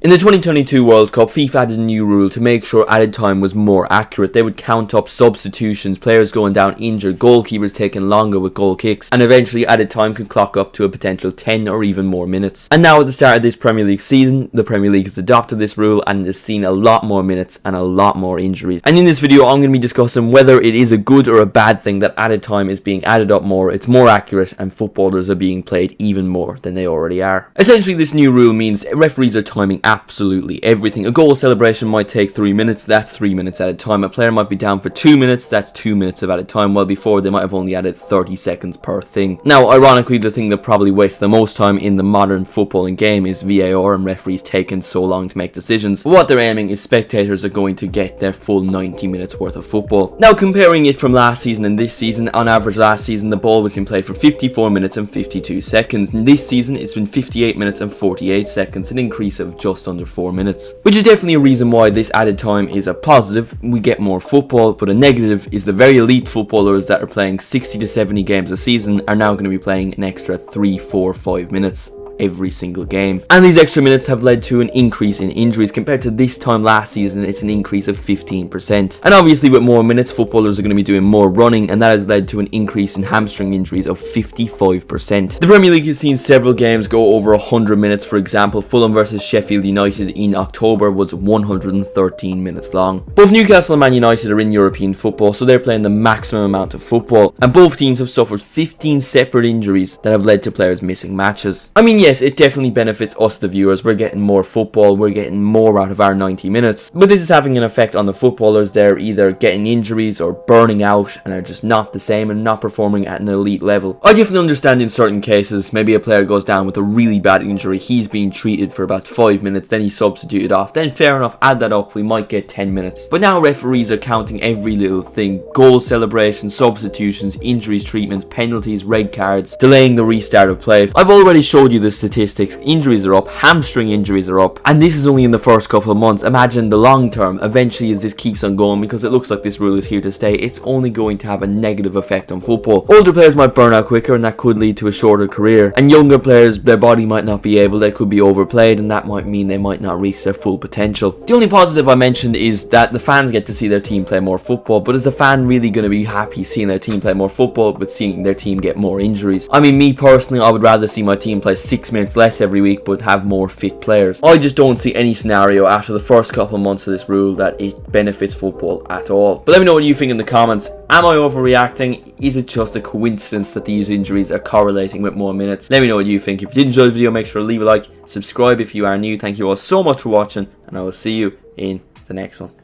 In the 2022 World Cup, FIFA added a new rule to make sure added time was more accurate. They would count up substitutions, players going down injured, goalkeepers taking longer with goal kicks, and eventually added time could clock up to a potential 10 or even more minutes. And now at the start of this Premier League season, the Premier League has adopted this rule and has seen a lot more minutes and a lot more injuries. And in this video, I'm going to be discussing whether it is a good or a bad thing that added time is being added up more, it's more accurate, and footballers are being played even more than they already are. Essentially, this new rule means referees are timing absolutely everything. A goal celebration might take 3 minutes, that's 3 minutes at a time. A player might be down for 2 minutes, that's 2 minutes of added time, while before they might have only added 30 seconds per thing. Now, ironically, the thing that probably wastes the most time in the modern footballing game is VAR and referees taking so long to make decisions. But what they're aiming is spectators are going to get their full 90 minutes worth of football. Now, comparing it from last season and this season, on average last season the ball was in play for 54 minutes and 52 seconds. And this season it's been 58 minutes and 48 seconds, an increase of just under 4 minutes, which is definitely a reason why this added time is a positive. We get more football, but a negative is the very elite footballers that are playing 60 to 70 games a season are now going to be playing an extra 3, 4, 5 minutes every single game. And these extra minutes have led to an increase in injuries. Compared to this time last season, it's an increase of 15%. And obviously with more minutes, footballers are going to be doing more running, and that has led to an increase in hamstring injuries of 55%. The Premier League has seen several games go over 100 minutes. For example, Fulham versus Sheffield United in October was 113 minutes long. Both Newcastle and Man United are in European football, so they're playing the maximum amount of football, and both teams have suffered 15 separate injuries that have led to players missing matches. I mean, yes, it definitely benefits us, the viewers. We're getting more football, we're getting more out of our 90 minutes. But this is having an effect on the footballers. They're either getting injuries or burning out and are just not the same and not performing at an elite level. I definitely understand in certain cases, maybe a player goes down with a really bad injury, he's being treated for about 5 minutes, then he's substituted off. Then fair enough, add that up, we might get 10 minutes. But now referees are counting every little thing: goal celebrations, substitutions, injuries, treatments, penalties, red cards, delaying the restart of play. I've already showed you this statistics. Injuries are up, hamstring injuries are up, and this is only in the first couple of months. Imagine the long term. Eventually, as this keeps on going, because it looks like this rule is here to stay, it's only going to have a negative effect on football. Older players might burn out quicker, and that could lead to a shorter career, and younger players, their body might not be able, they could be overplayed, and that might mean they might not reach their full potential. The only positive I mentioned is that the fans get to see their team play more football, but is a fan really going to be happy seeing their team play more football but seeing their team get more injuries? I mean, me personally, I would rather see my team play 6 minutes less every week but have more fit players. I just don't see any scenario after the first couple of months of this rule that it benefits football at all. But let me know what you think in the comments. Am I overreacting? Is it just a coincidence that these injuries are correlating with more minutes? Let me know what you think. If you did enjoy the video, make sure to leave a like, subscribe if you are new. Thank you all so much for watching, and I will see you in the next one.